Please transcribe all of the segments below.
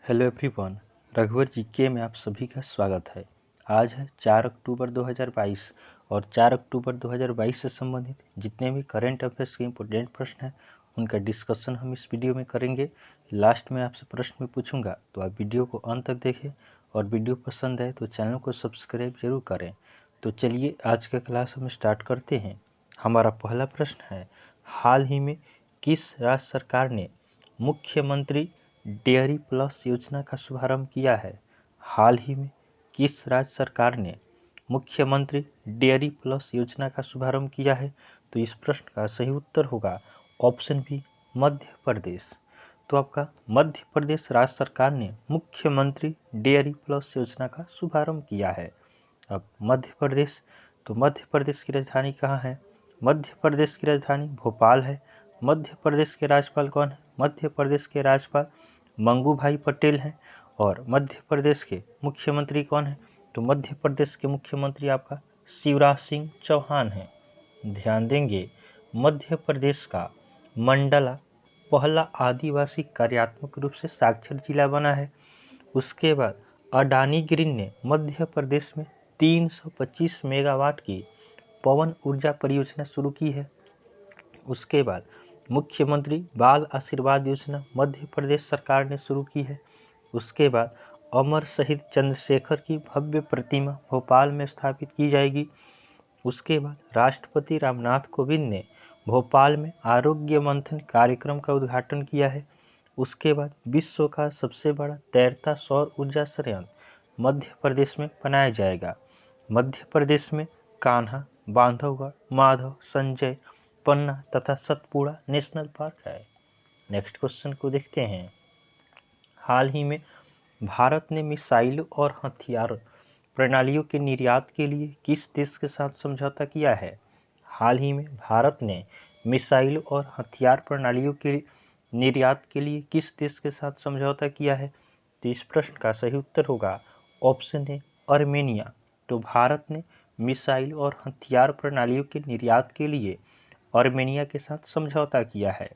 Hello everyone, रघुवर GK में आप सभी का स्वागत है। आज है 4 अक्टूबर 2022 और 4 अक्टूबर 2022 से संबंधित जितने भी करंट अफेयर्स के इम्पोर्टेंट प्रश्न हैं उनका डिस्कशन हम इस वीडियो में करेंगे। लास्ट में आपसे प्रश्न भी पूछूंगा, तो आप वीडियो को अंत तक देखें और वीडियो पसंद है तो चैनल को सब्सक्राइब जरूर करें। तो चलिए आज का क्लास हम स्टार्ट करते हैं। हमारा पहला प्रश्न है, हाल ही में किस राज्य सरकार ने मुख्यमंत्री डेयरी प्लस योजना का शुभारंभ किया है? हाल ही में किस राज्य सरकार ने मुख्यमंत्री डेयरी प्लस योजना का शुभारंभ किया है? तो इस प्रश्न का सही उत्तर होगा ऑप्शन बी, मध्य प्रदेश। तो आपका मध्य प्रदेश राज्य सरकार ने मुख्यमंत्री डेयरी प्लस योजना का शुभारंभ किया है। अब मध्य प्रदेश, तो मध्य प्रदेश की राजधानी कहाँ है? मध्य प्रदेश की राजधानी भोपाल है। मध्य प्रदेश के राज्यपाल कौन है? मध्य प्रदेश के राज्यपाल मंगू भाई पटेल हैं। और मध्य प्रदेश के मुख्यमंत्री कौन है? तो मध्य प्रदेश के मुख्यमंत्री आपका शिवराज सिंह चौहान हैं। ध्यान देंगे, मध्य प्रदेश का मंडला पहला आदिवासी कार्यात्मक रूप से साक्षर जिला बना है। उसके बाद अडानी ग्रीन ने मध्य प्रदेश में 325 मेगावाट की पवन ऊर्जा परियोजना शुरू की है। उसके बाद मुख्यमंत्री बाल आशीर्वाद योजना मध्य प्रदेश सरकार ने शुरू की है। उसके बाद अमर शहीद चंद्रशेखर की भव्य प्रतिमा भोपाल में स्थापित की जाएगी। उसके बाद राष्ट्रपति रामनाथ कोविंद ने भोपाल में आरोग्य मंथन कार्यक्रम का उद्घाटन किया है। उसके बाद विश्व का सबसे बड़ा तैरता सौर ऊर्जा संयंत्र मध्य प्रदेश में बनाया जाएगा। मध्य प्रदेश में कान्हा, बांधवगढ़, माधव, संजय, पन्ना तथा सतपुड़ा नेशनल पार्क है। नेक्स्ट क्वेश्चन को देखते हैं। हाल ही में भारत ने मिसाइलों और हथियार प्रणालियों के निर्यात के लिए किस देश के साथ समझौता किया है? हाल ही में भारत ने मिसाइलों और हथियार प्रणालियों के निर्यात के लिए किस देश के साथ समझौता किया है? तो इस प्रश्न का सही उत्तर होगा ऑप्शन ए, आर्मेनिया। तो भारत ने मिसाइल और हथियार प्रणालियों के निर्यात के लिए आर्मेनिया के साथ समझौता किया है।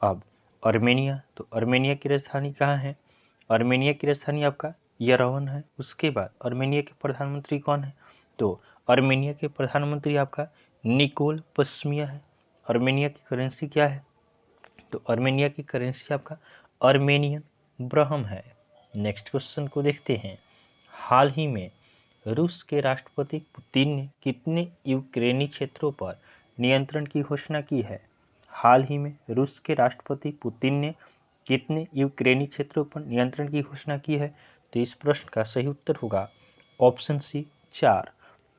अब आर्मेनिया, तो आर्मेनिया की राजधानी कहाँ है? आर्मेनिया की राजधानी आपका यरेवन है। उसके बाद आर्मेनिया के प्रधानमंत्री कौन है? तो आर्मेनिया के प्रधानमंत्री आपका निकोल पश्मिया है। आर्मेनिया की करेंसी क्या है? तो आर्मेनिया की करेंसी आपका आर्मेनियन ब्रहम है। नेक्स्ट क्वेश्चन को देखते हैं। हाल ही में रूस के राष्ट्रपति पुतिन ने कितने यूक्रेनी क्षेत्रों पर नियंत्रण की घोषणा की है? हाल ही में रूस के राष्ट्रपति पुतिन ने कितने यूक्रेनी क्षेत्रों पर नियंत्रण की घोषणा की है? तो इस प्रश्न का सही उत्तर होगा ऑप्शन सी, 4।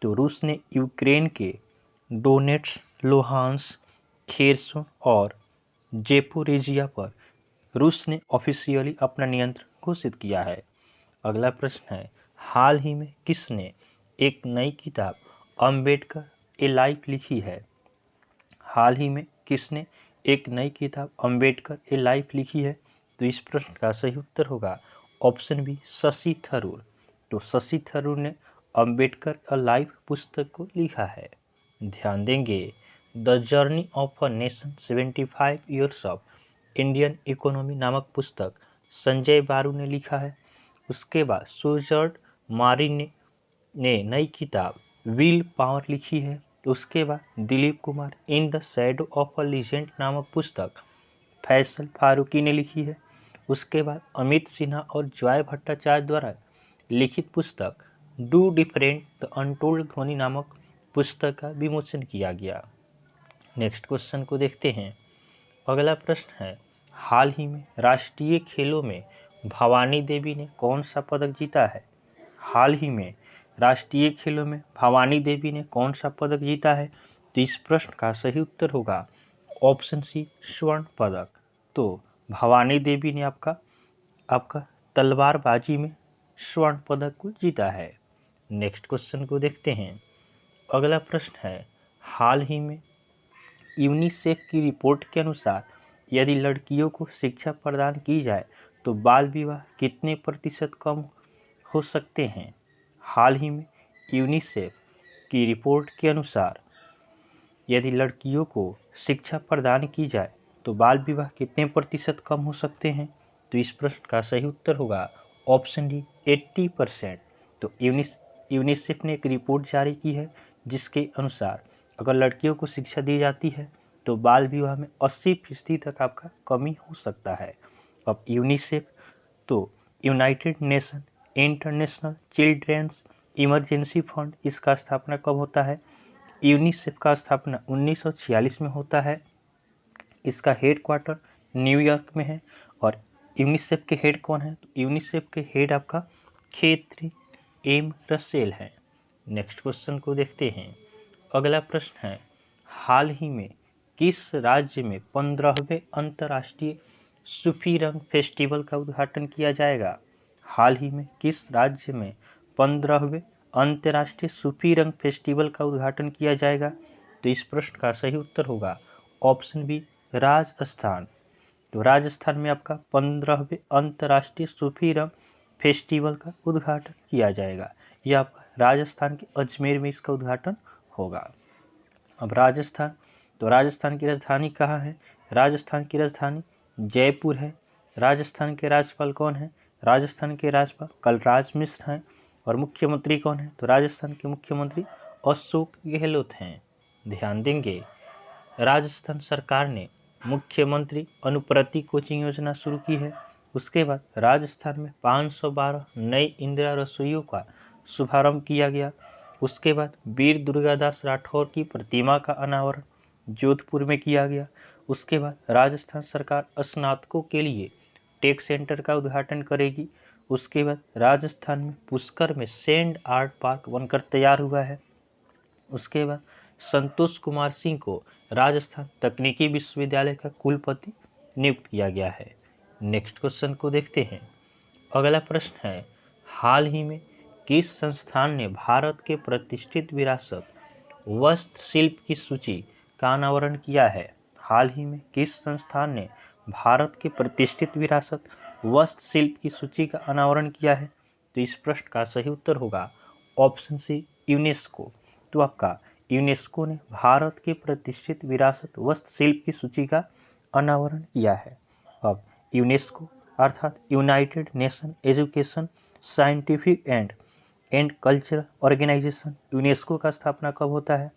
तो रूस ने यूक्रेन के डोनेट्स, लुहांस्क, खेर्सन और जेपोरेजिया पर रूस ने ऑफिशियली अपना नियंत्रण घोषित किया है। अगला प्रश्न है, हाल ही में किसने एक नई किताब अंबेडकर ए लाइफ लिखी है? हाल ही में किसने एक नई किताब अंबेडकर ए लाइफ लिखी है? तो इस प्रश्न का सही उत्तर होगा ऑप्शन बी, शशि थरूर। तो शशि थरूर ने अंबेडकर अ लाइफ पुस्तक को लिखा है। ध्यान देंगे, the journey of a nation 75 years of Indian economy नामक पुस्तक संजय बारू ने लिखा है। उसके बाद सुजर्ड मारिन ने नई किताब विल पावर लिखी है। उसके बाद Dilip Kumar in the shadow of a legend नामक पुस्तक फैसल फारूकी ने लिखी है। उसके बाद अमित सिन्हा और जॉय भट्टाचार्य द्वारा लिखित पुस्तक डू डिफरेंट द अनटोल्ड ध्वनि नामक पुस्तक का विमोचन किया गया। नेक्स्ट क्वेश्चन को देखते हैं। अगला प्रश्न है, हाल ही में राष्ट्रीय खेलों में भवानी देवी ने कौन सा पदक जीता है? हाल ही में राष्ट्रीय खेलों में भवानी देवी ने कौन सा पदक जीता है? तो इस प्रश्न का सही उत्तर होगा ऑप्शन सी, स्वर्ण पदक। तो भवानी देवी ने आपका तलवारबाजी में स्वर्ण पदक को जीता है। नेक्स्ट क्वेश्चन को देखते हैं। अगला प्रश्न है, हाल ही में यूनिसेफ की रिपोर्ट के अनुसार यदि लड़कियों को शिक्षा प्रदान की जाए तो बाल विवाह कितने प्रतिशत कम हो सकते हैं? हाल ही में यूनिसेफ की रिपोर्ट के अनुसार यदि लड़कियों को शिक्षा प्रदान की जाए तो बाल विवाह कितने प्रतिशत कम हो सकते हैं? तो इस प्रश्न का सही उत्तर होगा ऑप्शन डी 80%। तो यूनिसेफ ने एक रिपोर्ट जारी की है जिसके अनुसार अगर लड़कियों को शिक्षा दी जाती है तो बाल विवाह में 80% तक आपका कमी हो सकता है। अब यूनिसेफ तो United Nation International Children's Emergency Fund, इसका स्थापना कब होता है? यूनिसेफ का स्थापना 1946 में होता है। इसका हेडक्वार्टर न्यूयॉर्क में है। और यूनिसेफ के हेड कौन है? तो यूनिसेफ के हेड आपका केथरीन एम रसेल है। नेक्स्ट क्वेश्चन को देखते हैं। अगला प्रश्न है, हाल ही में किस राज्य में 15वें अंतर्राष्ट्रीय सूफी रंग फेस्टिवल का उद्घाटन किया जाएगा? हाल ही में किस राज्य में 15वें अंतर्राष्ट्रीय सूफी रंग फेस्टिवल का उद्घाटन किया जाएगा? तो इस प्रश्न का सही उत्तर होगा ऑप्शन बी राजस्थान। तो राजस्थान में आपका 15वें अंतर्राष्ट्रीय सूफी रंग फेस्टिवल का उद्घाटन किया जाएगा। यह आपका राजस्थान के अजमेर में इसका उद्घाटन होगा। अब राजस्थान, तो राजस्थान की राजधानी कहाँ है? राजस्थान की राजधानी जयपुर है। राजस्थान के राज्यपाल कौन है? राजस्थान के राज्यपाल कलराज मिश्र हैं। और मुख्यमंत्री कौन है? तो राजस्थान के मुख्यमंत्री अशोक गहलोत हैं। ध्यान देंगे, राजस्थान सरकार ने मुख्यमंत्री अनुप्रति कोचिंग योजना शुरू की है। उसके बाद राजस्थान में 512 नई इंदिरा रसोइयों का शुभारंभ किया गया। उसके बाद वीर दुर्गादास राठौर की प्रतिमा का अनावरण जोधपुर में किया गया। उसके बाद राजस्थान सरकार स्नातकों के लिए टेक सेंटर का उद्घाटन करेगी। उसके बाद राजस्थान में पुष्कर में सैंड आर्ट पार्क बनकर तैयार हुआ है। उसके बाद संतोष कुमार सिंह को राजस्थान तकनीकी विश्वविद्यालय का कुलपति नियुक्त किया गया है। नेक्स्ट क्वेश्चन को देखते हैं। अगला प्रश्न है, हाल ही में किस संस्थान ने भारत के प्रतिष्ठित विरासत वस्त्र शिल्प की सूची का अनावरण किया है? हाल ही में किस संस्थान ने भारत के प्रतिष्ठित विरासत वस्त्र शिल्प की सूची का अनावरण किया है? तो इस प्रश्न का सही उत्तर होगा ऑप्शन सी यूनेस्को। तो आपका यूनेस्को ने भारत के प्रतिष्ठित विरासत वस्त्र शिल्प की सूची का अनावरण किया है। अब यूनेस्को अर्थात United Nation Education Scientific and Cultural Organization, UNESCO का स्थापना कब होता है?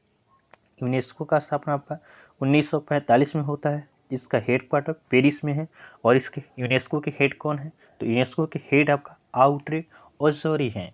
यूनेस्को का स्थापना आपका 1945 में होता है। इसका हेडक्वार्टर पेरिस में है। और इसके यूनेस्को के हेड कौन है? तो यूनेस्को के हेड आपका आउट्रे ओजोरी हैं।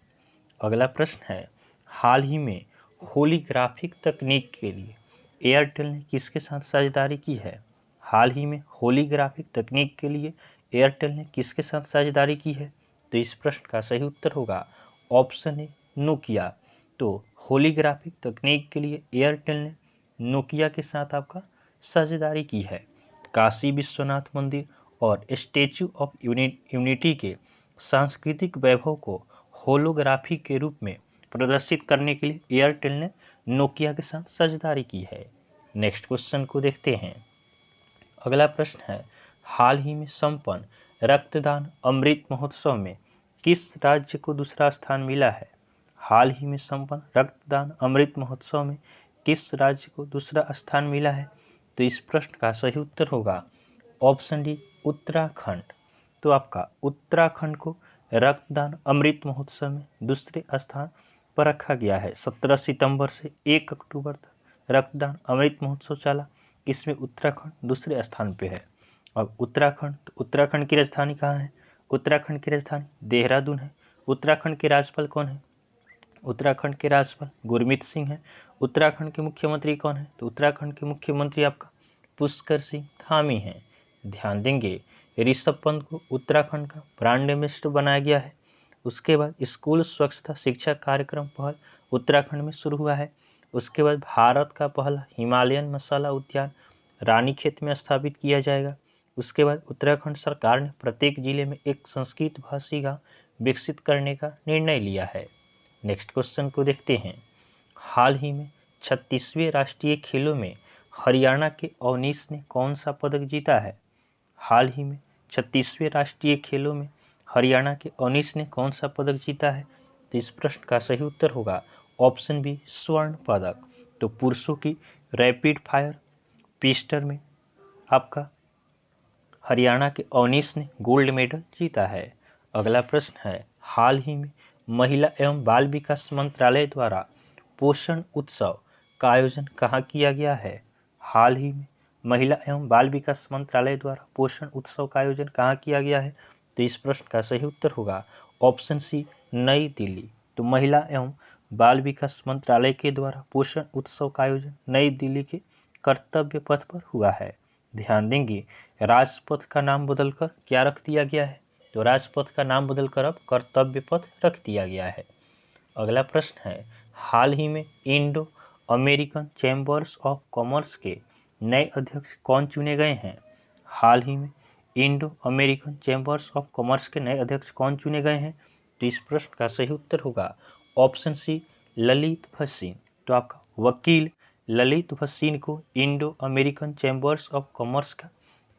अगला प्रश्न है, हाल ही में होलीग्राफिक तकनीक के लिए एयरटेल ने किसके साथ साझेदारी की है? हाल ही में होलीग्राफिक तकनीक के लिए एयरटेल ने किसके साथ साझेदारी की है? तो इस प्रश्न का सही उत्तर होगा ऑप्शन ए नोकिया। तो होलीग्राफिक तकनीक के लिए एयरटेल ने नोकिया के साथ आपका साझेदारी की है। काशी विश्वनाथ मंदिर और स्टैच्यू ऑफ यूनिटी के सांस्कृतिक वैभव को होलोग्राफी के रूप में प्रदर्शित करने के लिए एयरटेल ने नोकिया के साथ साझेदारी की है। नेक्स्ट क्वेश्चन को देखते हैं। अगला प्रश्न है, हाल ही में संपन्न रक्तदान अमृत महोत्सव में किस राज्य को दूसरा स्थान मिला है? हाल ही में संपन्न रक्तदान अमृत महोत्सव में किस राज्य को दूसरा स्थान मिला है? तो इस प्रश्न का सही उत्तर होगा ऑप्शन डी उत्तराखंड। तो आपका उत्तराखंड को रक्तदान अमृत महोत्सव में दूसरे स्थान पर रखा गया है। 17 सितंबर से 1 अक्टूबर तक रक्तदान अमृत महोत्सव चला। इसमें उत्तराखंड दूसरे स्थान पे है। अब उत्तराखंड, तो उत्तराखंड की राजधानी कहाँ है? उत्तराखंड की राजधानी देहरादून है। उत्तराखंड के राज्यपाल कौन है? उत्तराखंड के राज्यपाल गुरमीत सिंह हैं। उत्तराखंड के मुख्यमंत्री कौन है? तो उत्तराखंड के मुख्यमंत्री आपका पुष्कर सिंह धामी हैं। ध्यान देंगे, ऋषभ पंत को उत्तराखंड का ब्रांड एम्बेसडर बनाया गया है। उसके बाद स्कूल स्वच्छता शिक्षा कार्यक्रम पहल उत्तराखंड में शुरू हुआ है। उसके बाद भारत का पहला हिमालयन मसाला उद्यान रानीखेत में स्थापित किया जाएगा। उसके बाद उत्तराखंड सरकार ने प्रत्येक जिले में एक संस्कृत भाषी गाँव विकसित करने का निर्णय लिया है। नेक्स्ट क्वेश्चन को देखते हैं। हाल ही में 36वें राष्ट्रीय खेलों में हरियाणा के अवनीश ने कौन सा पदक जीता है? हाल ही में 36वें राष्ट्रीय खेलों में हरियाणा के अवनीश ने कौन सा पदक जीता है? तो इस प्रश्न का सही उत्तर होगा ऑप्शन बी स्वर्ण पदक। तो पुरुषों की रैपिड फायर पिस्टल में आपका हरियाणा के अवनीश ने गोल्ड मेडल जीता है। अगला प्रश्न है, हाल ही में महिला एवं बाल विकास मंत्रालय द्वारा पोषण उत्सव का आयोजन कहाँ किया गया है? हाल ही में महिला एवं बाल विकास मंत्रालय द्वारा पोषण उत्सव का आयोजन कहाँ किया गया है? तो इस प्रश्न का सही उत्तर होगा ऑप्शन सी, नई दिल्ली। तो महिला एवं बाल विकास मंत्रालय के द्वारा पोषण उत्सव का आयोजन नई दिल्ली के कर्तव्य पथ पर हुआ है। ध्यान देंगे, राजपथ का नाम बदलकर क्या रख दिया गया है? तो राजपथ का नाम बदलकर अब कर्तव्य पथ रख दिया गया है। अगला प्रश्न है, हाल ही में Indo American chambers of commerce के नए अध्यक्ष कौन चुने गए हैं? हाल ही में Indo American chambers of commerce के नए अध्यक्ष कौन चुने गए हैं? तो इस प्रश्न का सही उत्तर होगा ऑप्शन सी, ललित भसीन। तो आपका वकील ललित भसीन को Indo American chambers of commerce का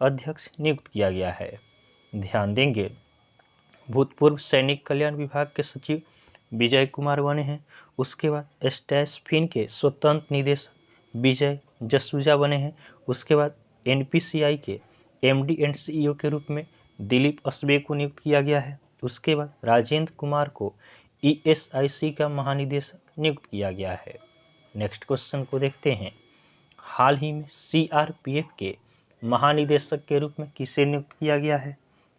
अध्यक्ष नियुक्त किया गया है। ध्यान देंगे, भूतपूर्व सैनिक कल्याण विभाग के सचिव विजय कुमार बने हैं। उसके बाद स्टैसफिन के स्वतंत्र निदेशक विजय जसूजा बने हैं। उसके बाद एनपीसीआई के एमडी एंड सीईओ के रूप में दिलीप असबे को नियुक्त किया गया है। उसके बाद राजेंद्र कुमार को ईएसआईसी का महानिदेशक नियुक्त किया गया है। नेक्स्ट क्वेश्चन को देखते हैं, हाल ही में सीआरपीएफ के महानिदेशक के रूप में किसे नियुक्त किया गया है?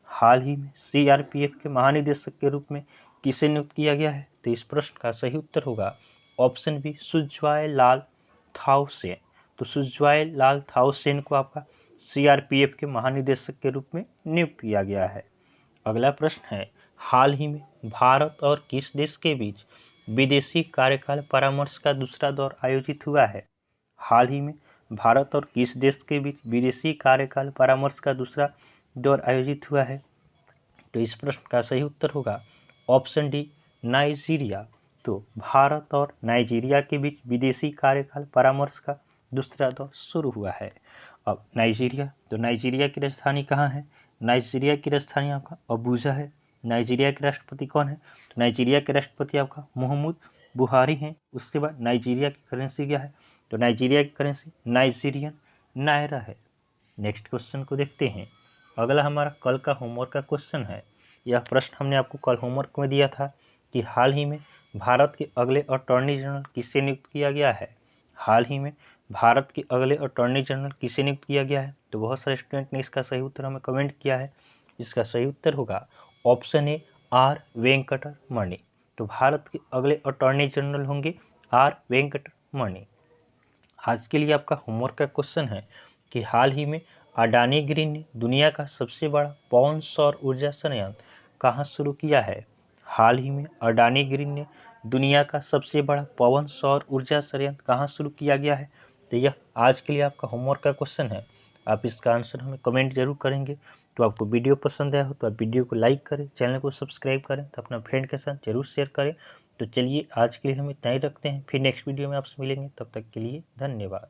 हाल ही में सीआरपीएफ के महानिदेशक के रूप में किसे नियुक्त किया गया है? तो इस प्रश्न का सही उत्तर होगा ऑप्शन बी, सुजवाय लाल थाउसेन। तो सुजवाय लाल थाउसेन को आपका सीआरपीएफ के महानिदेशक के रूप में नियुक्त किया गया है। अगला प्रश्न है, हाल ही में भारत और किस देश के बीच विदेशी कार्यकाल परामर्श का दूसरा दौर आयोजित हुआ है? हाल ही में भारत और किस देश के बीच विदेशी कार्यकाल परामर्श का दूसरा दौर आयोजित हुआ है? तो इस प्रश्न का सही उत्तर होगा ऑप्शन डी, नाइजीरिया। तो भारत और नाइजीरिया के बीच विदेशी कार्यकाल परामर्श का दूसरा दौर शुरू हुआ है। अब नाइजीरिया, तो नाइजीरिया की राजधानी कहाँ है? नाइजीरिया की राजधानी आपका अबूजा है। नाइजीरिया के राष्ट्रपति कौन है? तो नाइजीरिया के राष्ट्रपति आपका मोहम्मद बुहारी हैं। उसके बाद नाइजीरिया की करेंसी क्या है? तो नाइजीरिया की करेंसी नाइजीरियन नायरा है। नेक्स्ट क्वेश्चन को देखते हैं। अगला हमारा कल का होमवर्क का क्वेश्चन है। यह प्रश्न हमने आपको कल होमवर्क में दिया था कि हाल ही में भारत के अगले अटॉर्नी जनरल किसे नियुक्त किया गया है? हाल ही में भारत के अगले अटॉर्नी जनरल किसे नियुक्त किया गया है? तो बहुत सारे स्टूडेंट ने इसका सही उत्तर हमें कमेंट किया है। इसका सही उत्तर होगा ऑप्शन ए, आर वेंकटरमणि। तो भारत के अगले अटॉर्नी जनरल होंगे आर वेंकटरमणि। आज के लिए आपका होमवर्क का क्वेश्चन है कि हाल ही में अडानी ग्रीन ने दुनिया का सबसे बड़ा पवन सौर ऊर्जा संयंत्र कहाँ शुरू किया है? हाल ही में अडानी ग्रीन ने दुनिया का सबसे बड़ा पवन सौर ऊर्जा संयंत्र कहाँ शुरू किया गया है? तो यह आज के लिए आपका होमवर्क का क्वेश्चन है। आप इसका आंसर हमें कमेंट जरूर करेंगे। तो आपको वीडियो पसंद आया हो तो आप वीडियो को लाइक करें, चैनल को सब्सक्राइब करें, तो अपना फ्रेंड के साथ जरूर शेयर करें। तो चलिए आज के लिए हम इतना ही रखते हैं, फिर नेक्स्ट वीडियो में आपसे मिलेंगे। तब तक के लिए धन्यवाद।